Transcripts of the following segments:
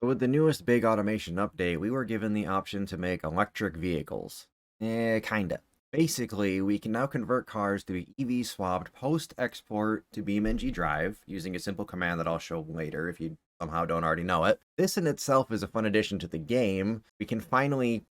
With the newest big automation update, we were given the option to make electric vehicles. Kinda. Basically, we can now convert cars to be EV swapped post-export to BeamNG Drive using a simple command that I'll show later if you somehow don't already know it. This in itself is a fun addition to the game. We can finally,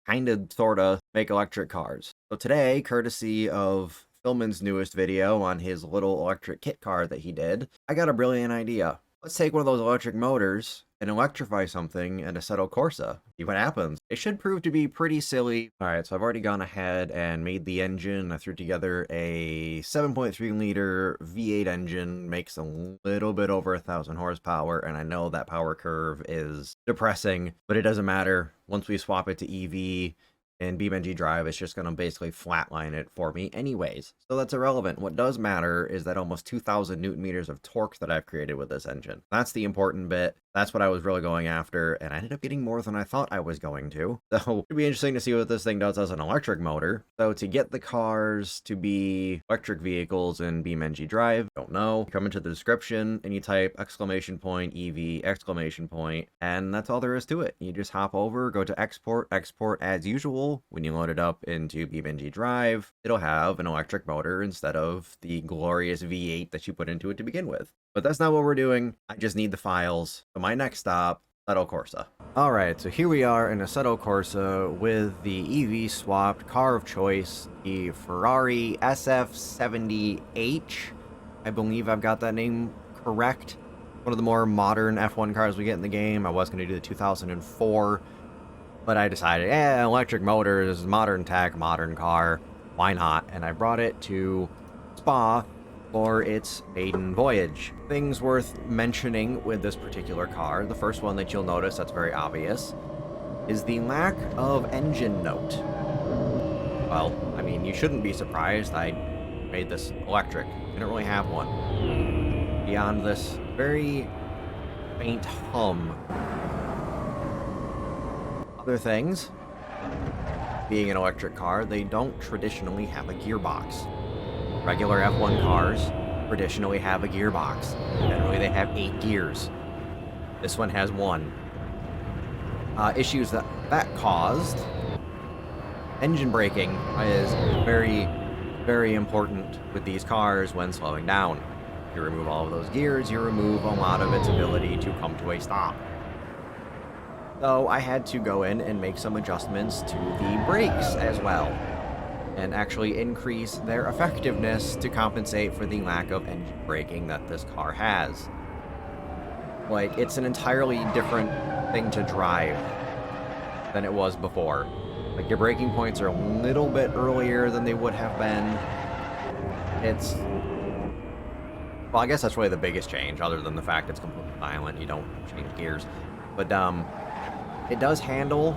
sorta, make electric cars. So today, courtesy of Philman's newest video on his little electric kit car that he did, I got a brilliant idea. Let's take one of those electric motors and electrify something in Assetto Corsa. See what happens. It should prove to be pretty silly. Alright, so I've already gone ahead and made the engine. I threw together a 7.3 liter V8 engine, makes a little bit over 1,000 horsepower, and I know that power curve is depressing, but it doesn't matter. Once we swap it to EV, and BeamNG Drive, it's just going to basically flatline it for me anyways. So that's irrelevant. What does matter is that almost 2,000 newton meters of torque that I've created with this engine. That's the important bit. That's what I was really going after, and I ended up getting more than I thought I was going to. So it'd be interesting to see what this thing does as an electric motor. So to get the cars to be electric vehicles in BeamNG Drive, don't know, come into the description and you type EV, and that's all there is to it. You just hop over, go to export as usual. When you load it up into BeamNG Drive, it'll have an electric motor instead of the glorious V8 that you put into it to begin with. But that's not what we're doing. I just need the files. So my next stop, Assetto Corsa. Alright, so here we are in Assetto Corsa with the EV swapped car of choice, the Ferrari SF70H. I believe I've got that name correct. One of the more modern F1 cars we get in the game. I was going to do the 2004, but I decided, electric motors, modern tech, modern car, why not? And I brought it to Spa for its maiden voyage. Things worth mentioning with this particular car, the first one that you'll notice that's very obvious, is the lack of engine note. Well, I mean, you shouldn't be surprised. I made this electric. Didn't really have one. Beyond this very faint hum. Other things, being an electric car, they don't traditionally have a gearbox. Regular F1 cars traditionally have a gearbox. Generally, they have 8 gears. This one has 1. Issues that caused. Engine braking is very, very important with these cars when slowing down. You remove all of those gears, you remove a lot of its ability to come to a stop. So I had to go in and make some adjustments to the brakes as well, and actually increase their effectiveness to compensate for the lack of engine braking that this car has. Like, it's an entirely different thing to drive than it was before. Like, your braking points are a little bit earlier than they would have been. Well, I guess that's really the biggest change, other than the fact it's completely silent, you don't change gears. But, it does handle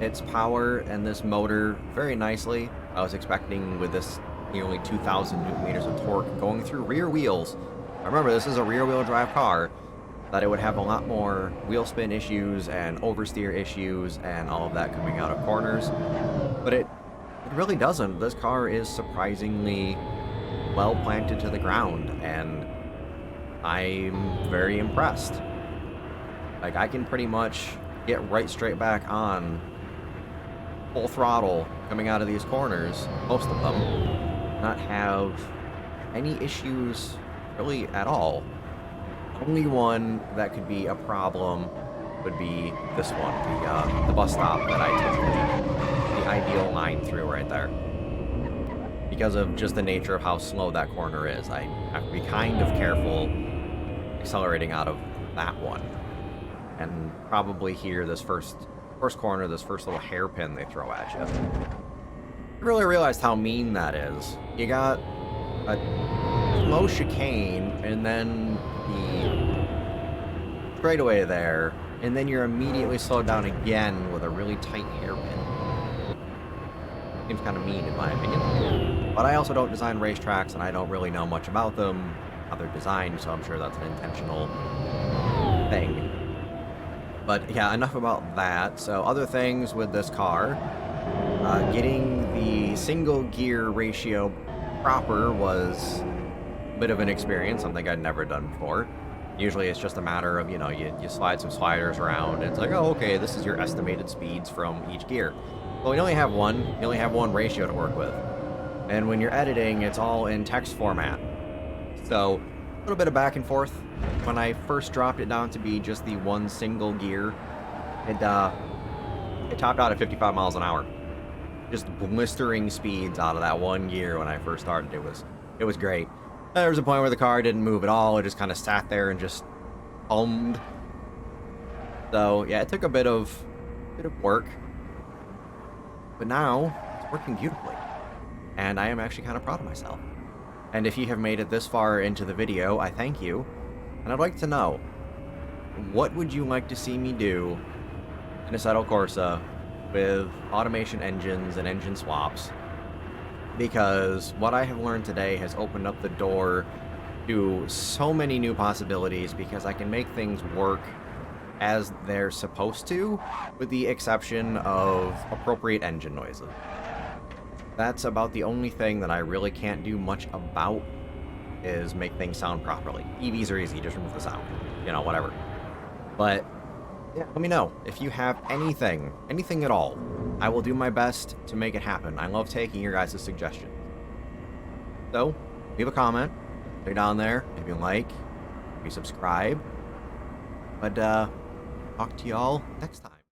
its power and this motor very nicely. I was expecting with this nearly 2,000 newton meters of torque going through rear wheels. Remember, this is a rear-wheel drive car, that it would have a lot more wheel spin issues and oversteer issues and all of that coming out of corners. But it really doesn't. This car is surprisingly well planted to the ground, and I'm very impressed. Like, I can pretty much get right straight back on full throttle coming out of these corners, most of them, not have any issues really at all. Only one that could be a problem would be this one, the bus stop that I took the ideal line through right there. Because of just the nature of how slow that corner is, I have to be kind of careful accelerating out of that one. And probably here, this first corner, this first little hairpin they throw at you. I really realized how mean that is. You got a slow chicane, and then the straightaway there, and then you're immediately slowed down again with a really tight hairpin. Seems kind of mean in my opinion. But I also don't design racetracks, and I don't really know much about them, how they're designed, so I'm sure that's an intentional thing. But yeah, enough about that. So other things with this car, getting the single gear ratio proper was a bit of an experience, something I'd never done before. Usually it's just a matter of, you slide some sliders around, and it's like, oh, okay, this is your estimated speeds from each gear. Well, you only have one. You only have one ratio to work with. And when you're editing, it's all in text format. So, a little bit of back and forth. When I first dropped it down to be just the one single gear, it topped out at 55 miles an hour. Just blistering speeds out of that one gear when I first started. It was great. There was a point where the car didn't move at all. It just kind of sat there and just hummed. So yeah, it took a bit of work, but now it's working beautifully, and I am actually kind of proud of myself. And if you have made it this far into the video, I thank you. And I'd like to know, what would you like to see me do in Assetto Corsa with automation engines and engine swaps? Because what I have learned today has opened up the door to so many new possibilities, because I can make things work as they're supposed to, with the exception of appropriate engine noises. That's about the only thing that I really can't do much about, is make things sound properly. EVs are easy, just remove the sound, whatever. But yeah, let me know if you have anything at all. I will do my best to make it happen. I love taking your guys' suggestions. So, leave a comment, stay down there, if you like, maybe subscribe. But talk to y'all next time.